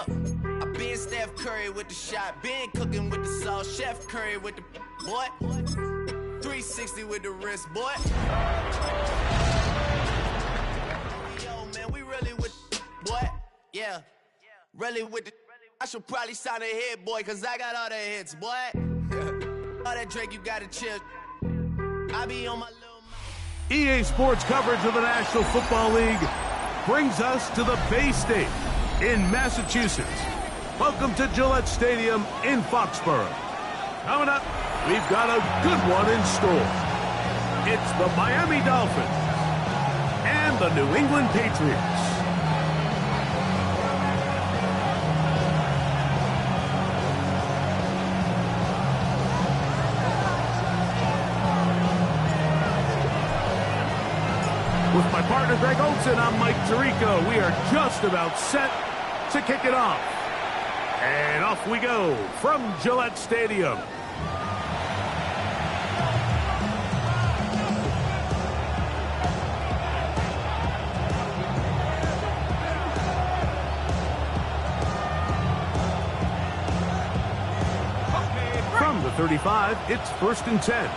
Look, I been Steph Curry with the shot, been cooking with the sauce, Chef Curry with the boy. 360 with the wrist, boy. Yo, man, we really with boy. Yeah, really with the. I should probably sign a hit, boy, cause I got all the hits, boy. All that Drake, you gotta chill. I be on my little. EA Sports coverage of the National Football League brings us to the Bay State in Massachusetts. Welcome to Gillette Stadium in Foxborough. Coming up, we've got a good one in store. It's the Miami Dolphins and the New England Patriots. With my partner, Greg Olson, I'm Mike Tirico. We are just about set to kick it off. And off we go from Gillette Stadium. From the 35, it's 1st and 10.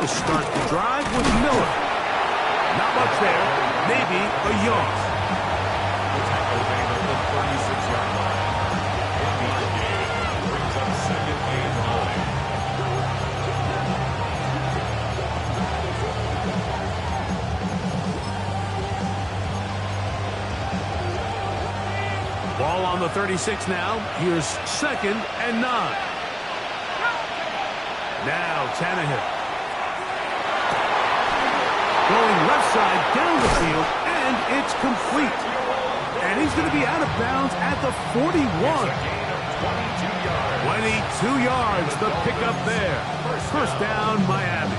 Start the drive with Miller. Not much there. Maybe a yard. Ball on the 36 now. Here's 2nd and 9. Now Tannehill. Going left side down the field, and it's complete. And he's going to be out of bounds at the 41. 22 yards, the pickup there. First down, Miami.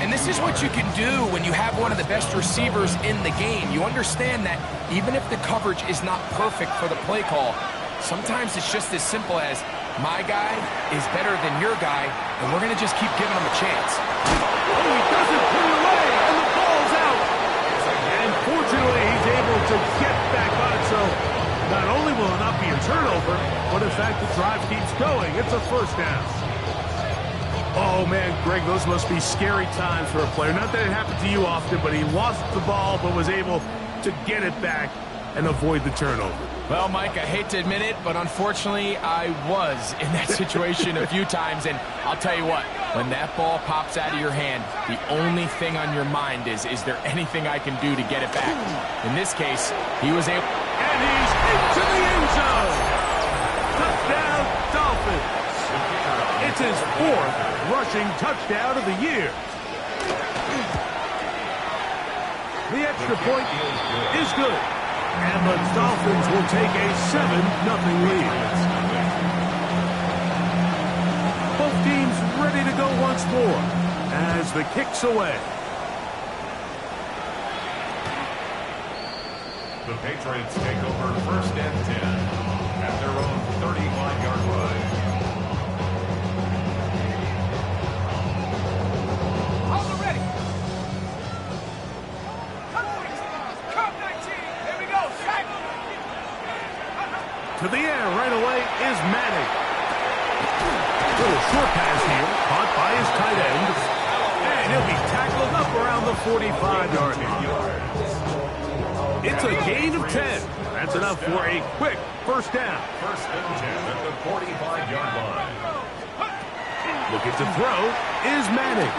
And this is what you can do when you have one of the best receivers in the game. You understand that even if the coverage is not perfect for the play call, sometimes it's just as simple as, my guy is better than your guy, and we're going to just keep giving him a chance. Oh, he doesn't put it away, and the ball's out. And fortunately, he's able to get back on it, so not only will it not be a turnover, but in fact, the drive keeps going. It's a first down. Oh, man, Greg, those must be scary times for a player. Not that it happened to you often, but he lost the ball, but was able to get it back and avoid the turnover. Well, Mike, I hate to admit it, but unfortunately, I was in that situation a few times, and I'll tell you what, when that ball pops out of your hand, the only thing on your mind is there anything I can do to get it back? In this case, he was able... And he's into the end zone! Touchdown, Dolphins! It's his 4th rushing touchdown of the year. The extra point is good. And the Dolphins will take a 7-0 lead. Both teams ready to go once more as the kick's away. The Patriots take over 1st and 10 at their own 35-yard line. To the air right away is Madden. Little short pass here, caught by his tight end. And he'll be tackled up around the 45-yard line. It's a gain of 10. That's enough for a quick first down. 1st and 10 at the 45-yard line. Looking to throw is Manning.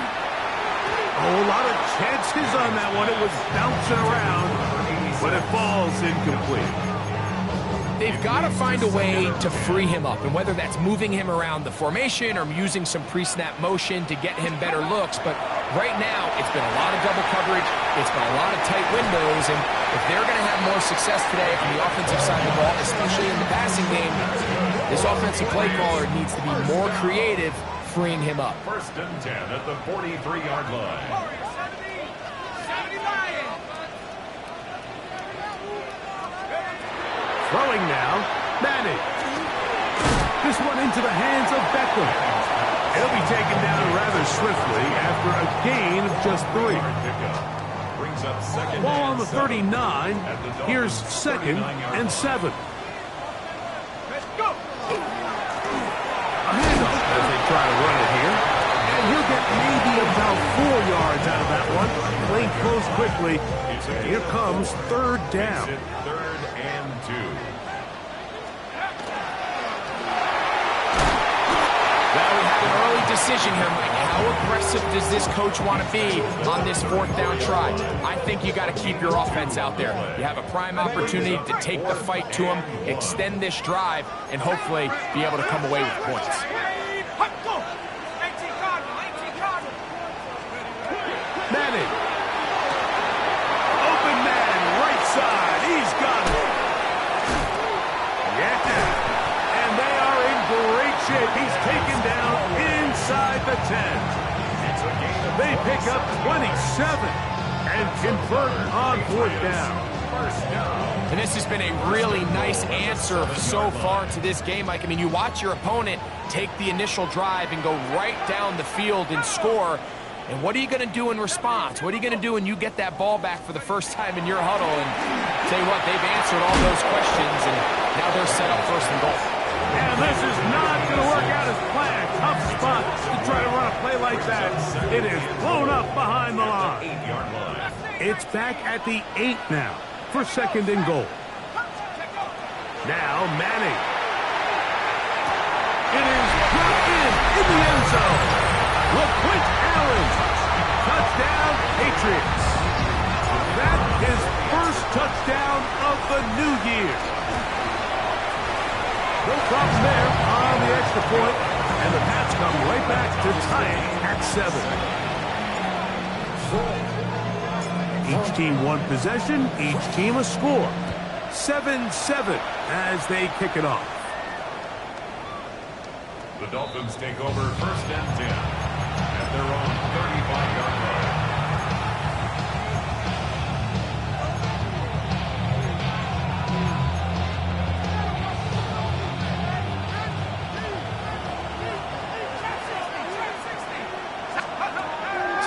Oh, a lot of chances on that one. It was bouncing around, but it falls incomplete. They've got to find a way to free him up, and whether that's moving him around the formation or using some pre-snap motion to get him better looks, but right now it's been a lot of double coverage, it's been a lot of tight windows, and if they're going to have more success today from the offensive side of the ball, especially in the passing game, this offensive play caller needs to be more creative freeing him up. 1st and 10 at the 43-yard line. Throwing now, Manning. This one into the hands of Beckham. He'll be taken down rather swiftly after a gain of just 3. Brings up second Ball on and the 7. 39. Here's second and 7. A handoff as they try to run it here. And he'll get maybe about 4 yards out of that one. Lane closed quickly. Here comes third down. Third and 2. Well, we have an early decision here, Mike. How aggressive does this coach want to be on this 4th down try? I think you got to keep your offense out there. You have a prime opportunity to take the fight to them, extend this drive, and hopefully be able to come away with points. Madden. Open man, right side. He's got it. Yeah. And they are in great shape. He's taken down inside the 10. They pick up 27 and convert on 4th down. And this has been a really nice answer so far to this game, Mike. I mean, you watch your opponent take the initial drive and go right down the field and score. And what are you going to do in response? What are you going to do when you get that ball back for the first time in your huddle? And tell you what, they've answered all those questions, and now they're set up 1st and goal. And this is not going to work out as planned. Tough spot to try to run a play like that. It is blown up behind the line. 8-yard line. It's back at the 8 now for 2nd and goal. Now Manning. It is brought in the end zone. LaQuint Allen. Touchdown, Patriots. That is first touchdown of the new year. No problem there on the extra point, and the Pats come right back to tie it at 7. Each team one possession, each team a score. 7-7 as they kick it off. The Dolphins take over 1st and 10 at their own 35-yard line.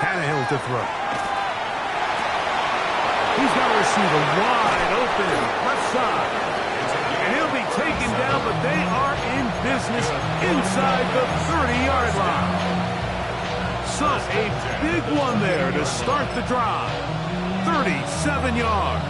Tannehill to throw. He's got a receiver wide open, left side. And he'll be taken down, but they are in business inside the 30-yard line. So a big one there to start the drive. 37 yards.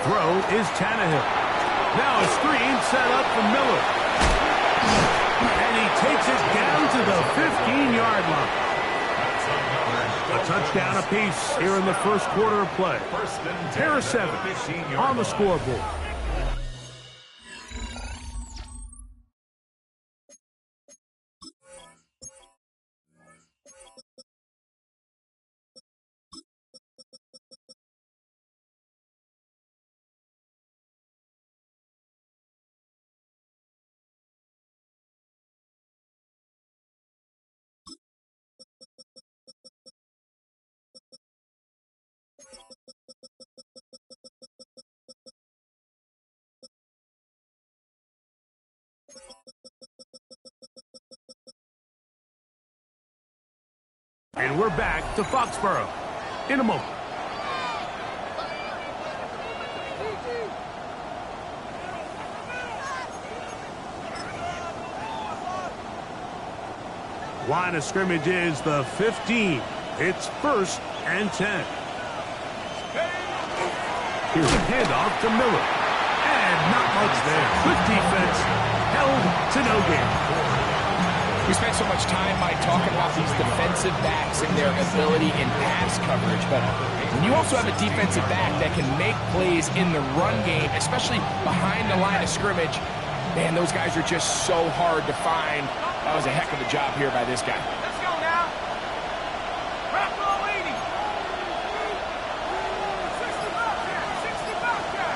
Throw is Tannehill. Now a screen set up for Miller. And he takes it down to the 15-yard line. A touchdown apiece here in the first quarter of play. Pair of 7 on the scoreboard. And we're back to Foxborough in a moment. Line of scrimmage is the 15. It's 1st and 10. Here's a handoff to Miller. And not much there. Good defense. Held to no gain. We spent so much time, Mike, talking about these defensive backs and their ability in pass coverage, but when you also have a defensive back that can make plays in the run game, especially behind the line of scrimmage, man, those guys are just so hard to find. That was a heck of a job here by this guy. Let's go now. Wrap all 80. 60 back there. 60 back there.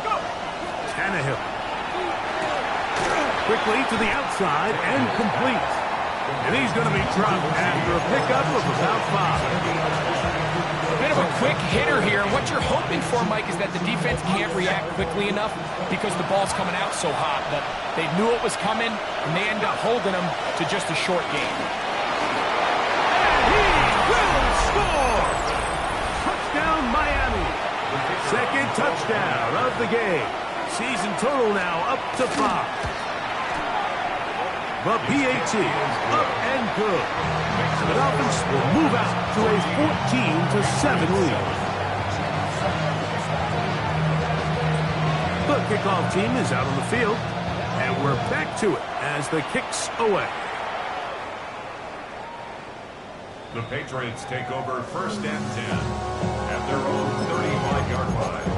Go. Tannehill. Quickly to the outside and complete. And he's going to be dropped after a pickup of about 5. A bit of a quick hitter here. What you're hoping for, Mike, is that the defense can't react quickly enough because the ball's coming out so hot. But they knew it was coming, and they end up holding them to just a short game. He will score! Touchdown, Miami. Second touchdown of the game. Season total now up to 5. The PAT is up and good. And the Dolphins will move out to a 14-7 lead. The kickoff team is out on the field, and we're back to it as the kick's away. The Patriots take over 1st and 10 at their own 35-yard line.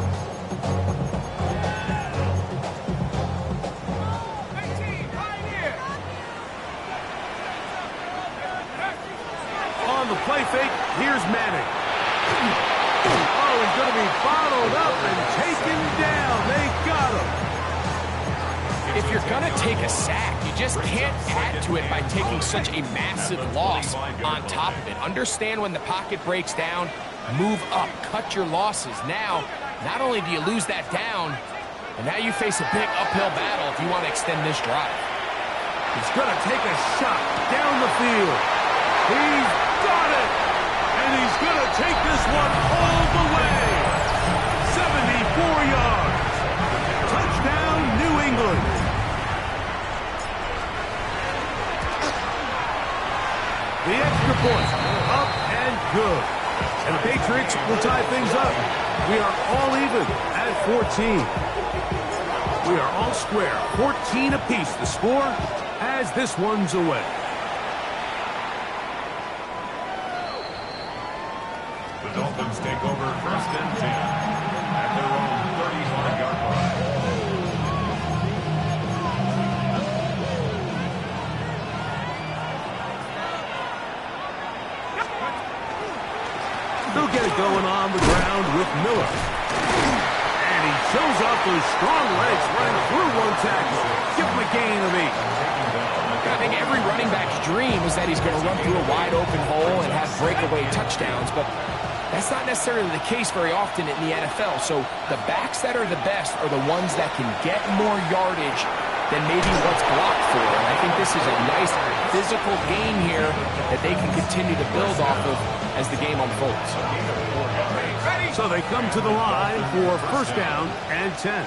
On the play fake, here's Madden. Oh, he's going to be bottled up and taken down. They got him. If you're going to take a sack, you just can't add to it by taking such a massive loss on top of it. Understand when the pocket breaks down, move up, cut your losses. Now, not only do you lose that down, but now you face a big uphill battle if you want to extend this drive. He's going to take a shot down the field. He's got it! And he's going to take this one all the way. 74 yards. Touchdown, New England. The extra point, up and good. And the Patriots will tie things up. We are all even at 14. We are all square, 14 apiece the score as this one's away. The Dolphins take over 1st and 10 at their own 35-yard line. They'll get it going on the ground with Miller. And he shows off those strong legs running through one tackle. Give him a gain of 8. I think every running back's dream is that he's going to run through a wide open hole and have breakaway touchdowns, but that's not necessarily the case very often in the NFL. So the backs that are the best are the ones that can get more yardage than maybe what's blocked for. And I think this is a nice physical game here that they can continue to build off of as the game unfolds. So they come to the line for 1st down and 10.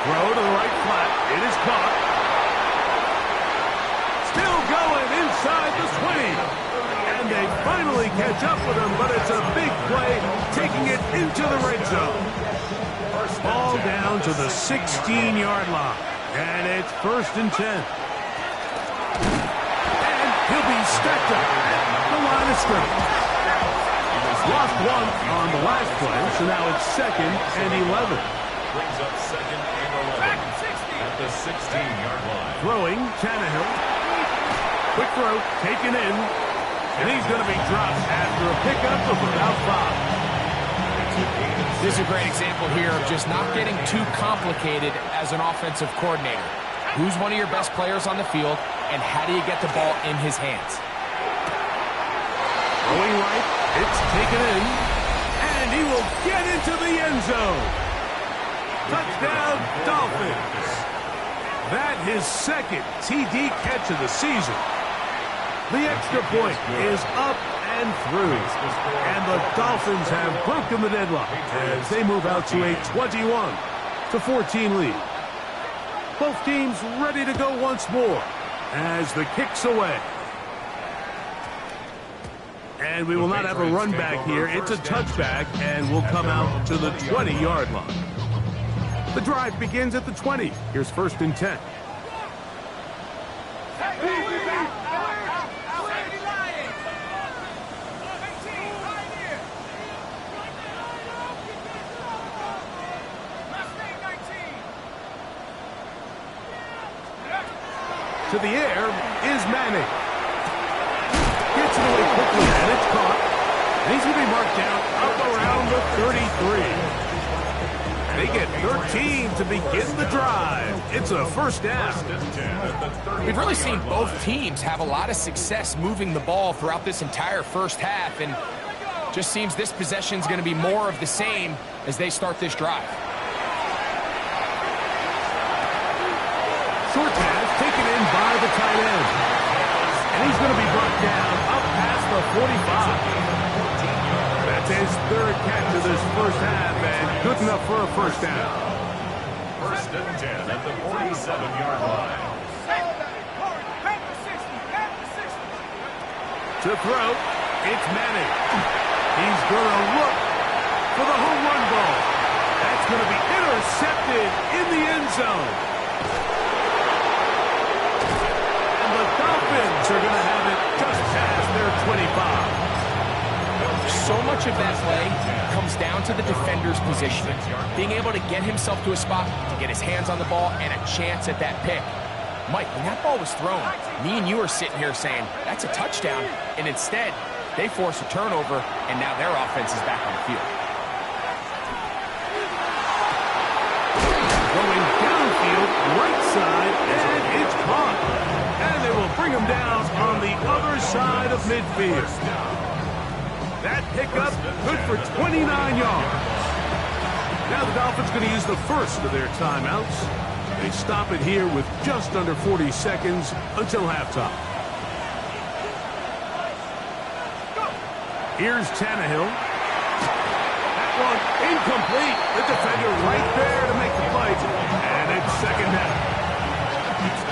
Throw to the right flat. It is caught. Still going inside the 20. And they finally catch up with him, but it's a big play, taking it into the red zone. Ball down to the 16-yard line. And it's 1st and 10. And he'll be stacked up at the line of scrimmage. Lost one on the last play, so now it's 2nd and 11. Brings up 2nd and 11 at the 16-yard line. Throwing, Tannehill. Quick throw, taken in. And he's going to be dropped after a pickup of about 5. This is a great example here of just not getting too complicated as an offensive coordinator. Who's one of your best players on the field, and how do you get the ball in his hands? Going right, it's taken in. And he will get into the end zone. Touchdown, Dolphins. That his 2nd TD catch of the season. The extra point is up and through. And the Dolphins have broken the deadlock as they move out to a 21-14 lead. Both teams ready to go once more as the kick's away. And we will not have a run back here. It's a touchback, and we'll come out to the 20-yard line. The drive begins at the 20. Here's 1st and 10. To the air is Manning. Gets it away quickly, and it's caught. And he's going to be marked down up around the 33. They get 13 to begin the drive. It's a 1st down. We've really seen both teams have a lot of success moving the ball throughout this entire first half, and just seems this possession is going to be more of the same as they start this drive. Short pass taken in by the tight end. And he's going to be brought down up past the 45. That's his 3rd catch of this first half, and good enough for a 1st down. 1st and 10 at the 47-yard line. To throw, it's Manning. He's going to look for the home run ball. That's going to be intercepted in the end zone. And the Dolphins are going to have it just past their 25. So much of that play comes down to the defender's positioning, being able to get himself to a spot, to get his hands on the ball, and a chance at that pick. Mike, when that ball was thrown, me and you are sitting here saying, that's a touchdown, and instead, they force a turnover, and now their offense is back on the field. Going downfield, right side, and it's caught. And they will bring him down on the other side of midfield. That pickup good for 29 yards. Now the Dolphins going to use the first of their timeouts. They stop it here with just under 40 seconds until halftime. Here's Tannehill. That one incomplete. The defender right there to make the play. And it's 2nd down.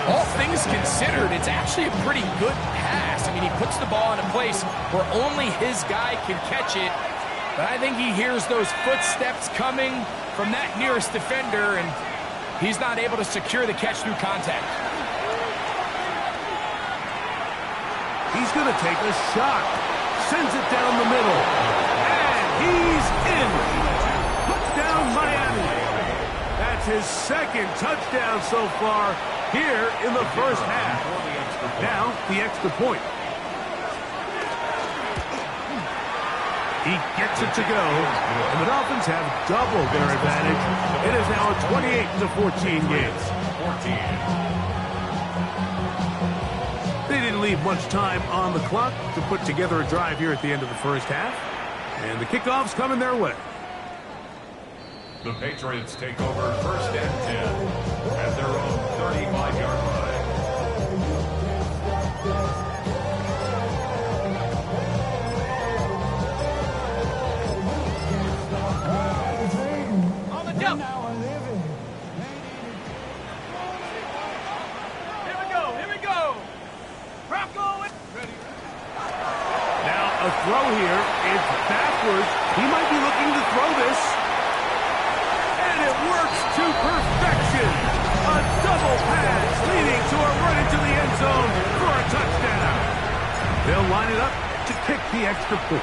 All things considered, it's actually a pretty good pass. I mean, he puts the ball in a place where only his guy can catch it. But I think he hears those footsteps coming from that nearest defender, and he's not able to secure the catch through contact. He's going to take a shot. Sends it down the middle. And he's in. Touchdown, Miami. That's his 2nd touchdown so far here in the first half. Now, the extra point. He gets it to go, and the Dolphins have doubled their advantage. It is now a 28-14 game. They didn't leave much time on the clock to put together a drive here at the end of the first half, and the kickoff's coming their way. The Patriots take over 1st and 10 at their own 35-yard line. On the jump. Here we go. Rocco. Ready. Now a throw here. It's backwards. He might be looking to throw this. And it works to perfection. A double pass leading to a run into the end zone for a touchdown. They'll line it up to kick the extra point.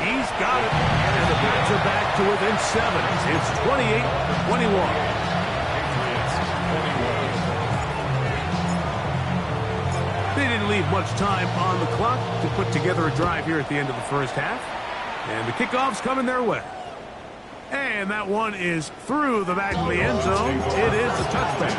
He's got it. And the Pats are back to within 7. It's 28-21. They didn't leave much time on the clock to put together a drive here at the end of the first half. And the kickoff's coming their way. And that one is through the back of the end zone. It is a touchdown.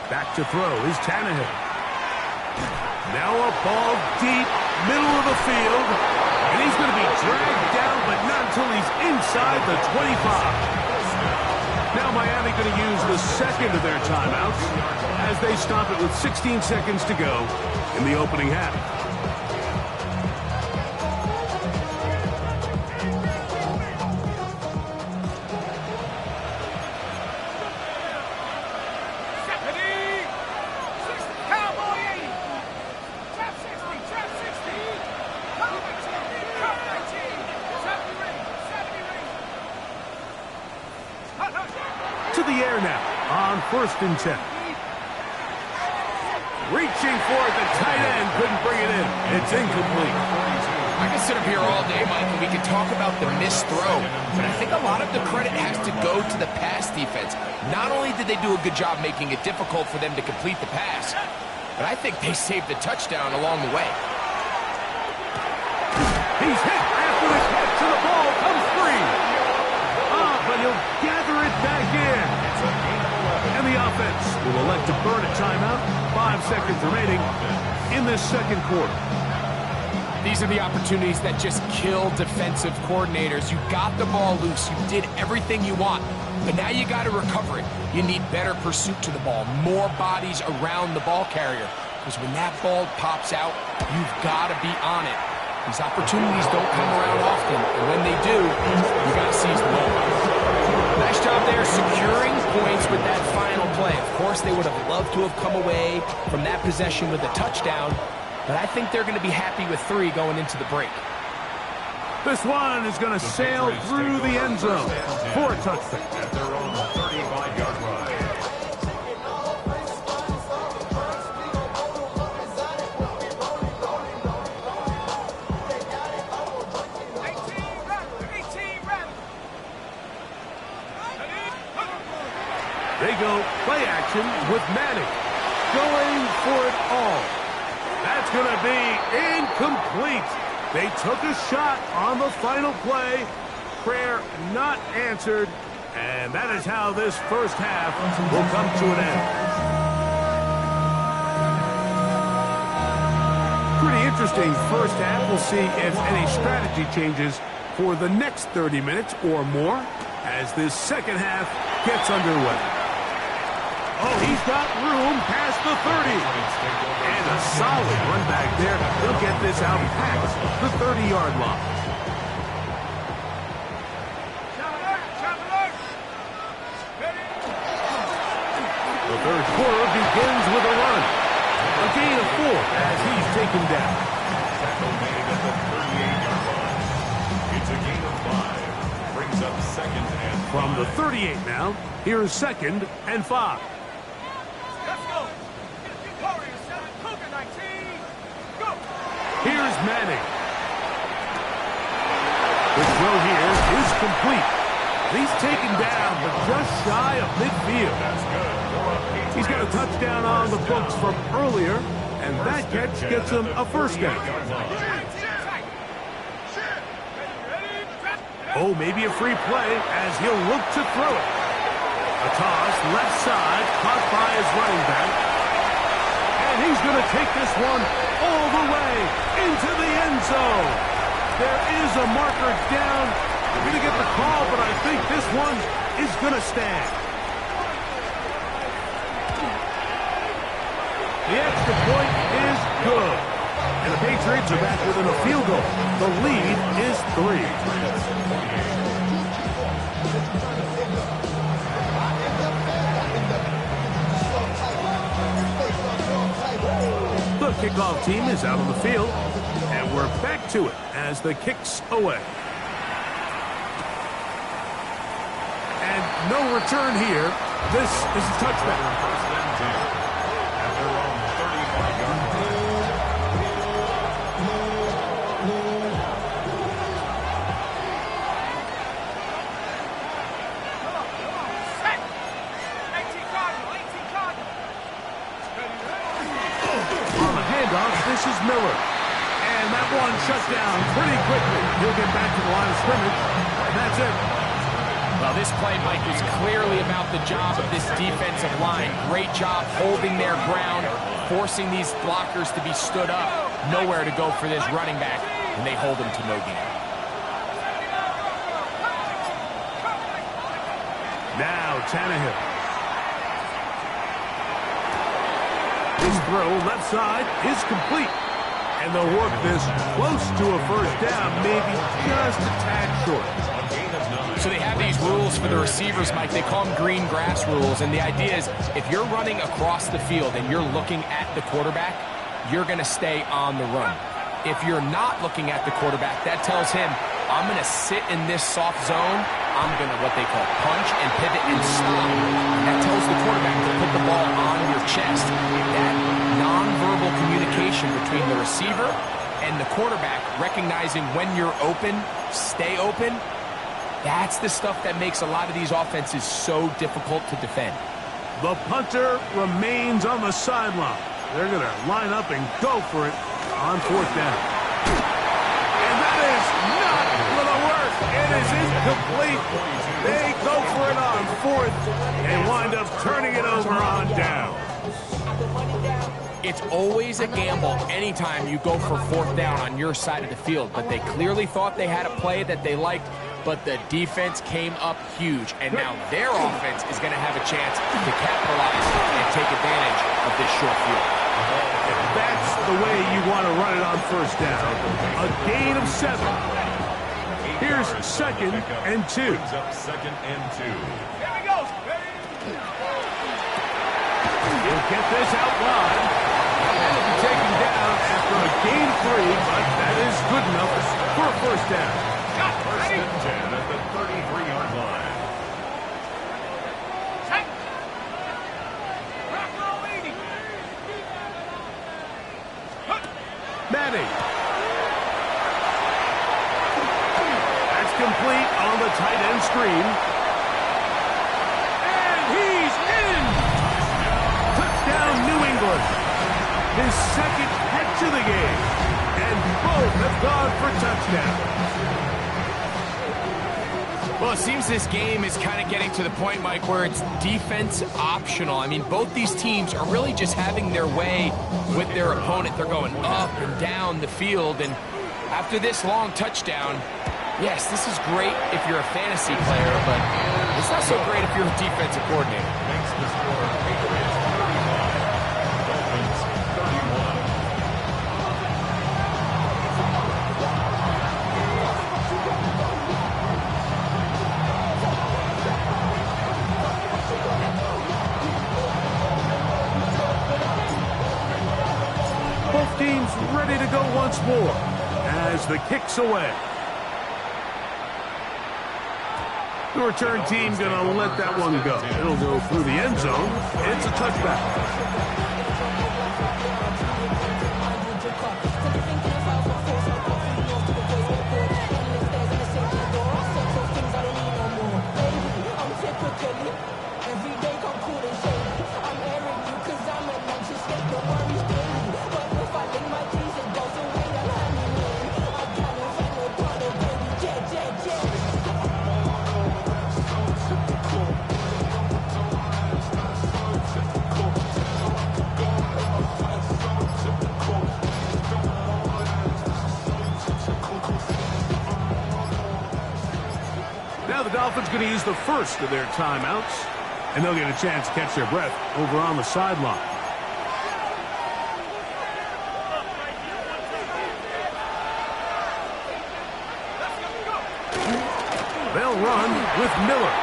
Back to throw is Tannehill. Now a ball deep, middle of the field. And He's going to be dragged down, but not until he's inside the 25. Now Miami going to use the second of their timeouts as they stop it with 16 seconds to go in the opening half. To the air now on 1st and 10. Reaching for it, the tight end couldn't bring it in. It's incomplete. I can sit up here all day, Mike, and we can talk about the missed throw, but I think a lot of the credit has to go to the pass defense. Not only did they do a good job making it difficult for them to complete the pass, but I think they saved the touchdown along the way. He's hit after the catch, and the ball comes free. But he'll gather it back in. And the offense will elect to burn a timeout. 5 seconds remaining in this second quarter. These are the opportunities that just kill defensive coordinators. You got the ball loose. You did everything you want. But now you got to recover it. You need better pursuit to the ball. More bodies around the ball carrier. Because when that ball pops out, you've got to be on it. These opportunities don't come around often. And when they do, you got to seize the moment. Nice job there securing points with that final play. Of course, they would have loved to have come away from that possession with a touchdown, but I think they're going to be happy with 3 going into the break. This one is going to sail through the end zone for a touchdown. At their own 35-yard line. They go play action with Madden going for it all. That's going to be incomplete. They took a shot on the final play. Prayer not answered. And that is how this first half will come to an end. Pretty interesting first half. We'll see if any strategy changes for the next 30 minutes or more as this second half gets underway. Oh, he's got room past the 30. And a solid run back there. He'll get this out past the 30-yard line. The third quarter begins with a run. A gain of 4 as he's taken down. Tackle made at the 38-yard line. It's a gain of 5. Brings up 2nd and 5. From the 38 now, here's 2nd and 5. Here's Manning. The throw here is complete. He's taken down, but just shy of midfield. That's good. He's got a touchdown on the books from earlier, and that catch gets him a first down. Oh, maybe a free play as he'll look to throw it. A toss, left side, caught by his running back. And he's going to take this one all the way into the end zone. There is a marker down. We're going to get the call, but I think this one is going to stand. The extra point is good. And the Patriots are back within a field goal. The lead is 3. The kickoff team is out on the field, and we're back to it as the kick's away. And no return here. This is a touchdown. First and 10. At their own 35-yard line. On the handoff, this is Miller. And that one shut down pretty quickly. He'll get back to the line of scrimmage, and that's it. Well, this play, Mike, is clearly about the job of this defensive line. Great job holding their ground, forcing these blockers to be stood up. Nowhere to go for this running back. and they hold him to no gain. Now Tannehill. His throw left side is complete. And they'll work this close to a first down, maybe just a tad short. So they have these rules for the receivers, Mike. They call them green grass rules. And the idea is if you're running across the field and you're looking at the quarterback, you're going to stay on the run. If you're not looking at the quarterback, that tells him, I'm going to sit in this soft zone. I'm going to what they call punch and pivot and stop. That tells the quarterback to put the ball on your chest. That nonverbal communication between the receiver and the quarterback, recognizing when you're open, stay open, that's the stuff that makes a lot of these offenses so difficult to defend. The punter remains on the sideline. They're going to line up and go for it on fourth down. And that is not going to work. It is incomplete. They go for it on fourth and wind up turning it over on down. It's always a gamble anytime you go for fourth down on your side of the field, but they clearly thought they had a play that they liked, but the defense came up huge, and now their offense is going to have a chance to capitalize and take advantage of this short field. That's the way you want to run it on first down. A gain of 7. Here's 2nd and 2. Second and 2. Here we go. He'll get this out wide. And he'll be taken down after a gain of 3, but that is good enough for a first down. First and 10 at the 33-yard line. Rock roll 80. Madden. That's complete on the tight end screen. And he's in! Touchdown, New England. His second catch of the game. And both have gone for touchdowns. Well, it seems this game is kind of getting to the point, Mike, where it's defense optional. I mean, both these teams are really just having their way with their opponent. They're going up and down the field, and after this long touchdown, yes, this is great if you're a fantasy player, but it's not so great if you're a defensive coordinator. Makes the score Patriots 35, Dolphins 31. Both teams ready to go once more as the kick's away. The return team going to let that one go. It'll go through the end zone. It's a touchback. Now the Dolphins going to use the first of their timeouts, and they'll get a chance to catch their breath over on the sideline. They'll run with Miller.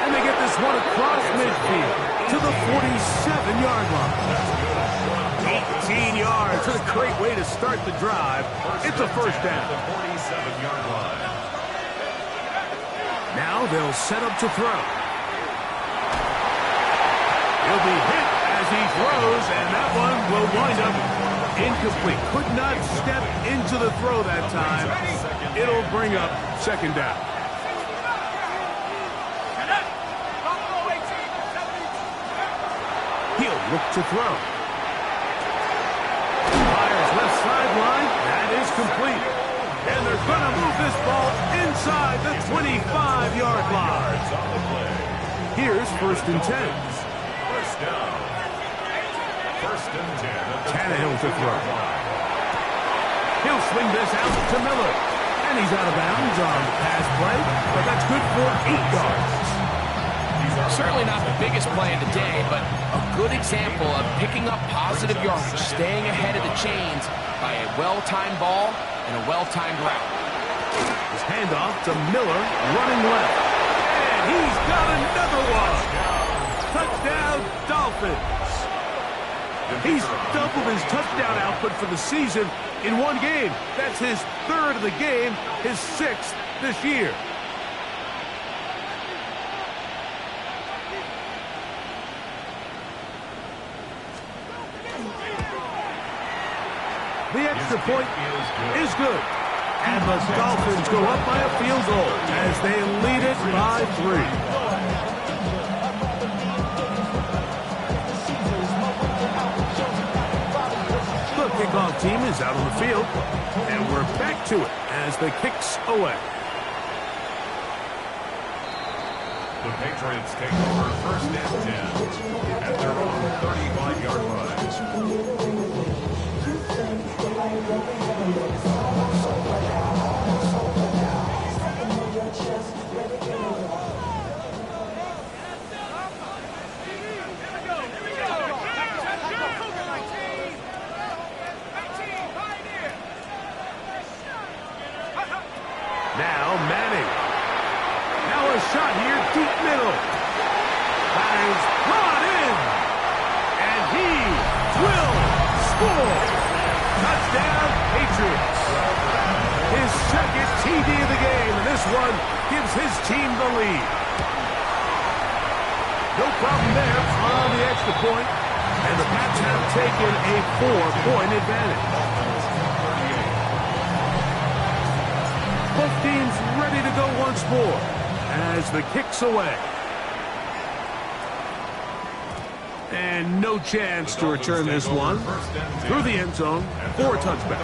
And they get this one across midfield to the 47-yard line. 18 yards. What a great way to start the drive. It's a first down. The 47-yard line. Now they'll set up to throw. He'll be hit as he throws, and that one will wind up incomplete. Could not step into the throw that time. It'll bring up second down. He'll look to throw. Fires left sideline. That is complete. And they're going to move this ball inside the 25-yard line. Here's 1st and 10. First down. First and 10. Tannehill to throw. He'll swing this out to Miller. And he's out of bounds on the pass play, but that's good for 8 yards. Certainly not the biggest play of the day, but a good example of picking up positive yardage, staying ahead of the chains by a well-timed ball and a well-timed route. His handoff to Miller, running left. And he's got another one. Touchdown, Dolphins. He's doubled his touchdown output for the season in one game. That's his 3rd of the game, his 6th this year. The extra point is good. And the Dolphins go up by a field goal as they lead it by 3. The kickoff team is out on the field, and we're back to it as the kick's away. The Patriots take over 1st and 10 at their own 35-yard line. Now Manning. Now a shot here, deep middle. That is brought in. And he will score. Touchdown, Patriots. His 2nd TD of the game, and this one gives his team the lead. No problem there on the extra point, and the Pats have taken a 4-point advantage. Both teams ready to go once more as the kick's away. And no chance to return this one through the end zone for a touchback.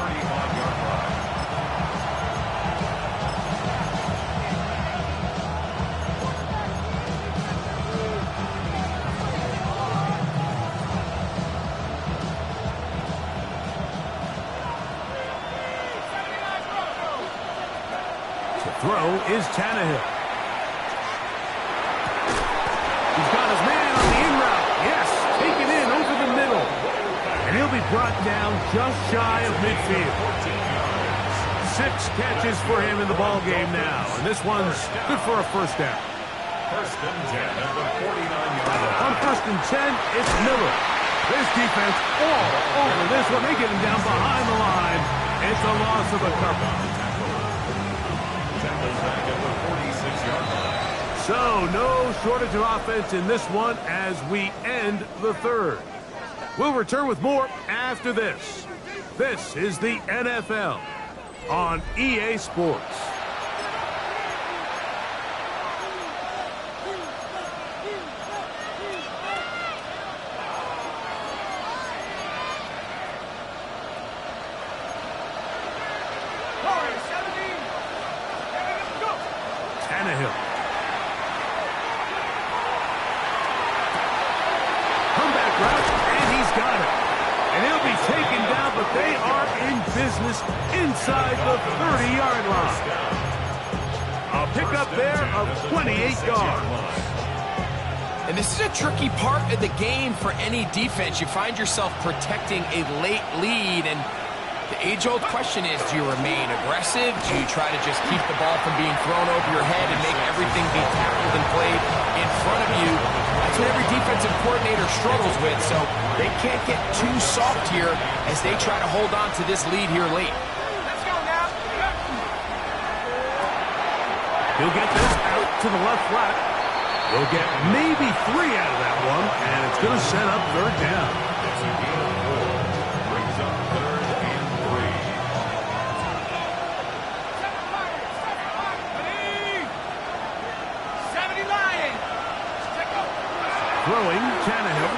Throw is Tannehill. He's got his man on the in route. Yes, taken in over the middle. And he'll be brought down just shy of midfield. 6 catches for him in the ball game now. And this one's good for a 1st down. 1st and 10 at the 49-yard line. On 1st and 10, it's Miller. This defense all over this one. They get him down behind the line. It's a loss of a couple. Back at the 46-yard line. So, no shortage of offense in this one as we end the 3rd. We'll return with more after this. This is the NFL on EA Sports. Tannehill. Comeback route, and he's got it. And he'll be taken down, but they are in business inside the 30-yard line. A pickup there of 28 yards. And this is a tricky part of the game for any defense. You find yourself protecting a late lead, and the age-old question is, do you remain aggressive? Do you try to just keep the ball from being thrown over your head and make everything be tackled and played in front of you? That's what every defensive coordinator struggles with, so they can't get too soft here as they try to hold on to this lead here late. Let's go now. He'll get this out to the left flat. They'll get maybe 3 out of that one, and it's going to set up 3rd down. It's a gain of 4. Brings up 3rd and 3. 70 Lions. Throwing, Tannehill.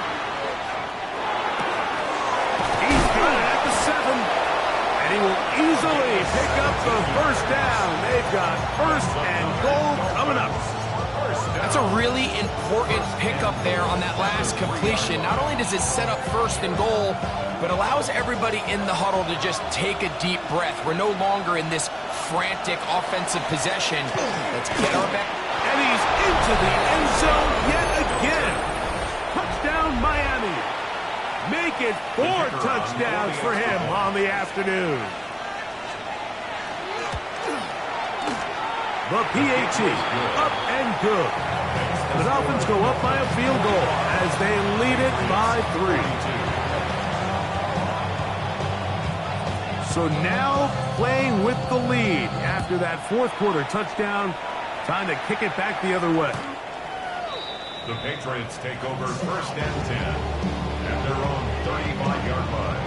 He's got it at the 7. And he will easily pick up the 1st down. They've got 1st and goal coming up. That's a really important pickup there on that last completion. Not only does it set up first and goal, but allows everybody in the huddle to just take a deep breath. We're no longer in this frantic offensive possession. Let's get our back. And he's into the end zone yet again. Touchdown, Miami. Make it 4 touchdowns for him on the afternoon. The PAT up and good. And the Dolphins go up by a field goal as they lead it by 3. So now playing with the lead after that fourth quarter touchdown. Time to kick it back the other way. The Patriots take over first and 10 at their own 35-yard line.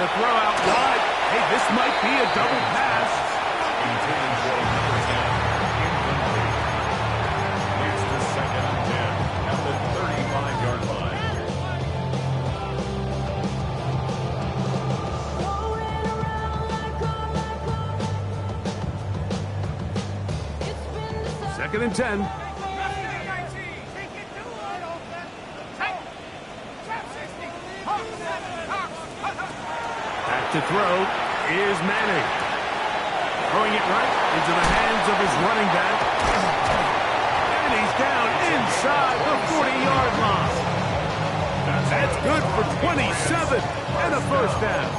Throw out wide. Hey, this might be a double pass. It's the second and 10 at the 35-yard line. Second and 10. To throw is Manning. Throwing it right into the hands of his running back. And he's down inside the 40-yard line. That's good for 27 and a first down.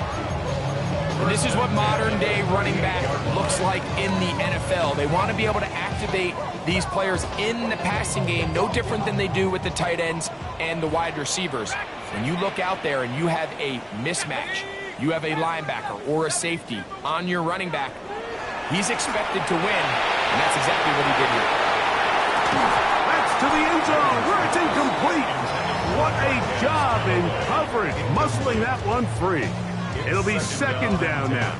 And this is what modern-day running back looks like in the NFL. They want to be able to activate these players in the passing game, no different than they do with the tight ends and the wide receivers. When you look out there and you have a mismatch, you have a linebacker or a safety on your running back, he's expected to win, and that's exactly what he did here. That's to the end zone where it's incomplete. What a job in coverage, muscling that one free. It'll be second down now.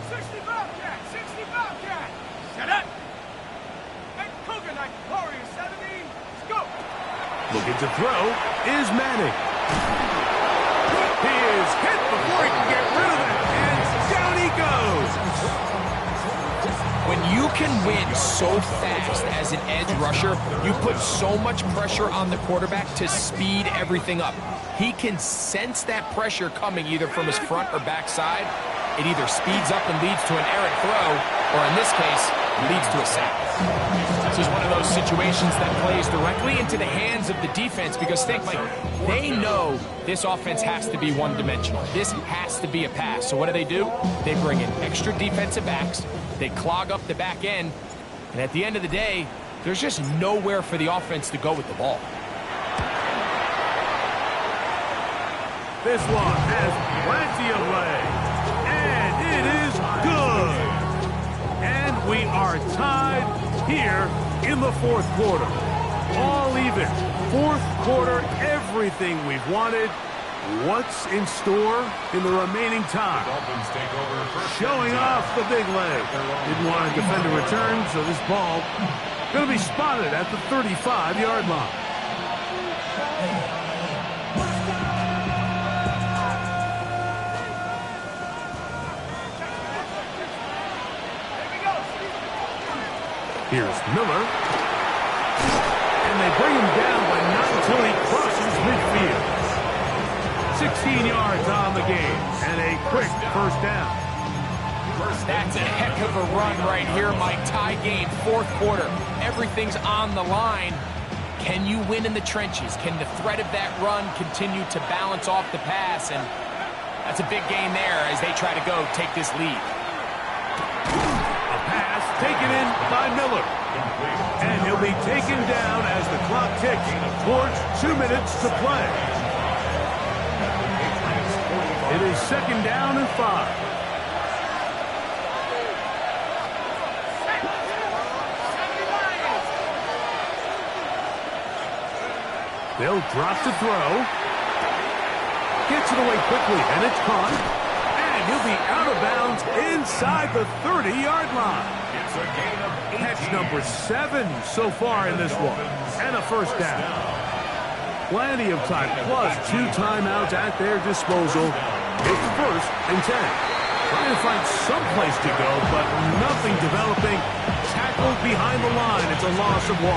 60 Bobcat, 60 Bobcat. Set up. And Coconut Warrior 70. Let's go. Looking to throw is Manning. He is hit before he can get rid of it, and down he goes. When you can win so fast as an edge rusher, you put so much pressure on the quarterback to speed everything up. He can sense that pressure coming either from his front or back side. It either speeds up and leads to an errant throw, or in this case, leads to a sack. This is one of those situations that plays directly into the hands of the defense because think, like, they know this offense has to be one-dimensional. This has to be a pass. So what do? They bring in extra defensive backs. They clog up the back end. And at the end of the day, there's just nowhere for the offense to go with the ball. This one has plenty of legs. And it is good. And we are tied here in the fourth quarter. All even. Fourth quarter, everything we've wanted. What's in store in the remaining time? Showing off the big leg. Didn't want to defend a return, so this ball going to be spotted at the 35-yard line. Here's Miller. And they bring him down, but not until he crosses midfield. 16 yards on the game, and a quick first down. That's a heck of a run right here, Mike. Tie game, fourth quarter. Everything's on the line. Can you win in the trenches? Can the threat of that run continue to balance off the pass? And that's a big gain there as they try to go take this lead. A pass taken in by Miller. And he'll be taken down as the clock ticks towards 2 minutes to play. It is second down and 5. They'll drop to throw. Gets it away quickly, and it's caught. And And he'll be out of bounds inside the 30-yard line. It's a gain of 18. Catch number 7 so far in this one. And a first down. Plenty of time, plus 2 timeouts at their disposal. It's 1st and 10. Trying to find some place to go, but nothing developing. Tackled behind the line. It's a loss of 1.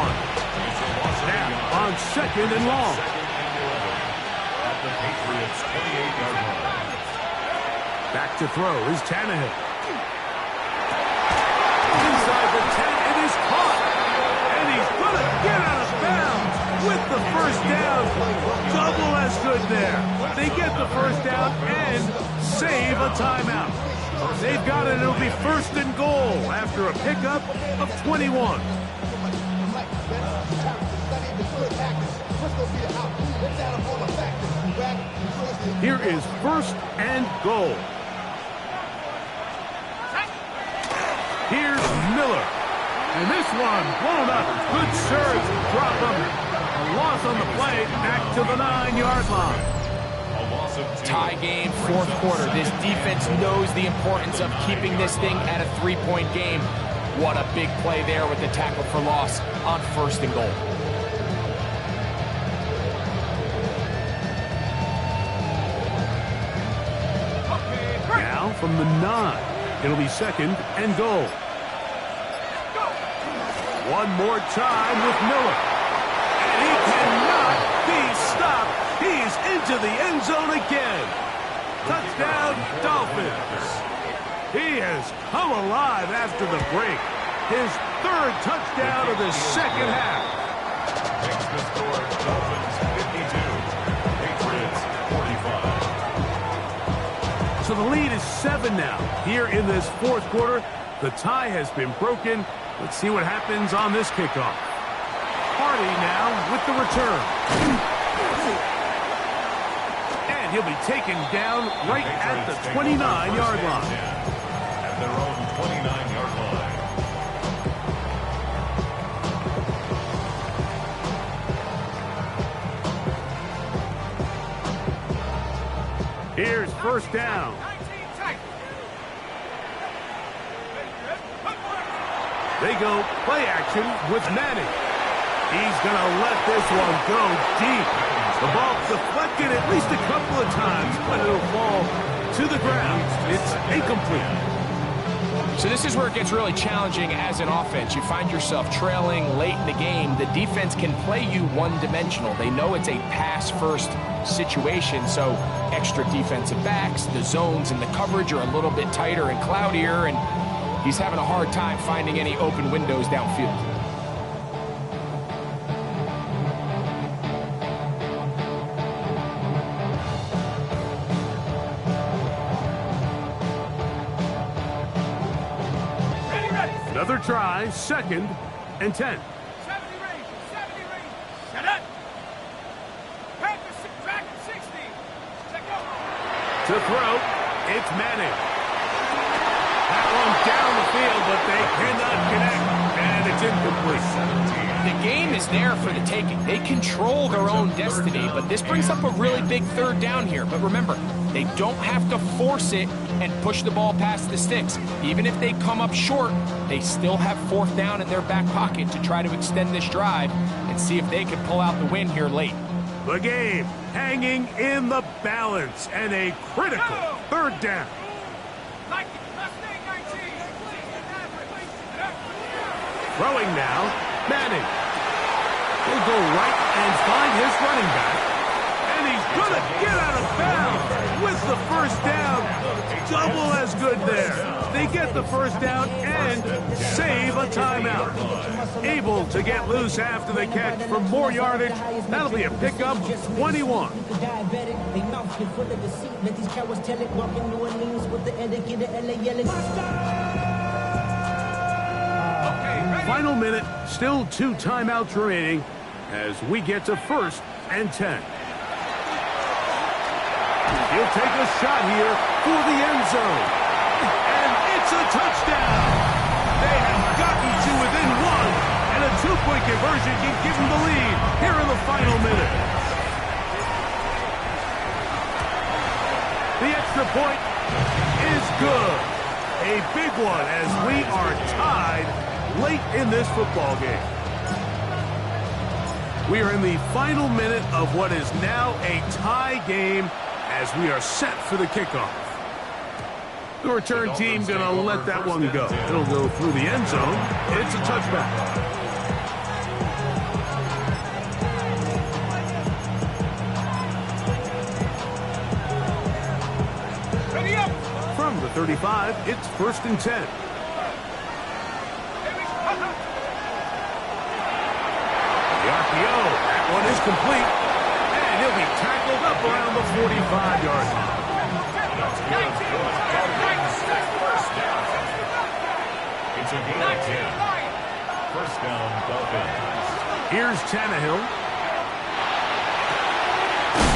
Now on 2nd and long. At the Patriots' 28-yard line. Back to throw is Tannehill. Inside the 10, it is caught. And he's going to get out of bounds with the first down. Double as good there. They get the first down and save a timeout. They've got it. It'll be 1st and goal after a pickup of 21. Here is 1st and goal. Here's Miller. And this one blown up. Good surge. Drop him. A loss on the play. Back to the 9-yard line. A loss of 2. Tie game, 4th quarter. This defense knows the importance of keeping this thing at a 3-point game. What a big play there with the tackle for loss on 1st and goal. Now from the 9. It'll be 2nd and goal. One more time with Miller. And he cannot be stopped. He's into the end zone again. Touchdown, Dolphins. He has come alive after the break. His 3rd touchdown of the 2nd half. Makes the score Dolphins 52. Patriots 45. So the lead is 7 now. Here in this 4th quarter, the tie has been broken. Let's see what happens on this kickoff. Hardy now with the return. And he'll be taken down right at the 29-yard line. At their own 29-yard line. Here's 1st down. They go play action with Madden. He's going to let this one go deep. The ball deflected at least a couple of times, but it'll fall to the ground. It's incomplete. So this is where it gets really challenging as an offense. You find yourself trailing late in the game. The defense can play you one-dimensional. They know it's a pass-first situation, so extra defensive backs, the zones and the coverage are a little bit tighter and cloudier, and he's having a hard time finding any open windows downfield. Another try, 2nd and 10. 70 range, 70 range. Set up. Back to 60. Check out. To throw, it's Manning. That one down the field, but they cannot connect, and it's incomplete. The game is there for the taking. They control their own destiny, but this brings up a really big 3rd down here. But remember, they don't have to force it and push the ball past the sticks. Even if they come up short, they still have 4th down in their back pocket to try to extend this drive and see if they can pull out the win here late. The game hanging in the balance, and a critical 3rd down. Like it. Mustang 19. Throwing now, Manning. He'll go right and find his running back. And he's going to get out of bounds with the 1st down. Double as good there. They get the 1st down and save a timeout. Able to get loose after the catch for more yardage. That'll be a pickup of 21. Final minute, still 2 timeouts remaining as we get to 1st and 10. He'll take a shot here for the end zone. And it's a touchdown. They have gotten to within 1, and a 2-point conversion can give them the lead here in the final minute. The extra point is good. A big one as we are tied late in this football game. We are in the final minute of what is now a tie game as we are set for the kickoff. The return team going to let that one go. It'll go through the end zone. It's a touchback. From the 35, it's 1st and 10. The RPO, that one is complete. And he'll be tackled up around the 45-yard line. It's a gain of 10. First down, Dolphins. Here's Tannehill.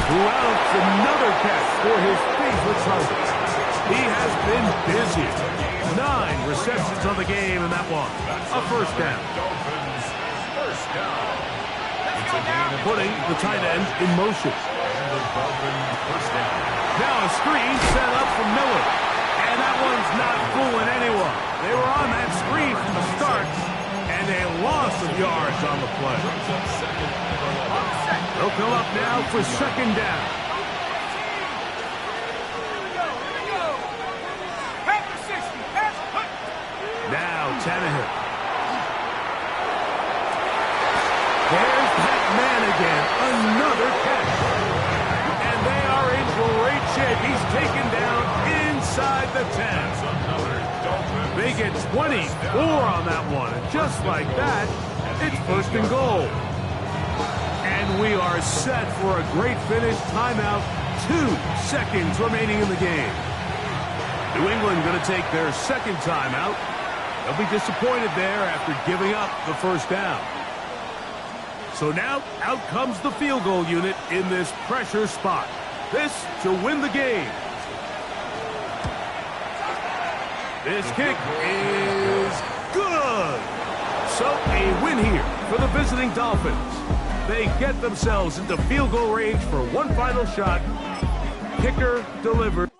Throughout another catch for his favorite target. He has been busy. 9 receptions on the game in that one. A first down. Dolphins, first down. It's a gain of Putting the tight end in motion. and the Dolphins first down. Now a screen set up for Miller. And that one's not fooling anyone. They were on that screen from the start. And a loss of yards on the play. They'll come up now for second down. Now Tannehill. There's that man again. Another catch. And they are in great shape. He's taken down inside the 10. They get 24 on that one. And just like that, it's 1st and goal. And we are set for a great finish. Timeout. 2 seconds remaining in the game. New England going to take their second timeout. They'll be disappointed there after giving up the first down. So now, out comes the field goal unit in this pressure spot. This to win the game. This kick is good. So, a win here for the visiting Dolphins. They get themselves into field goal range for one final shot. Kicker delivered.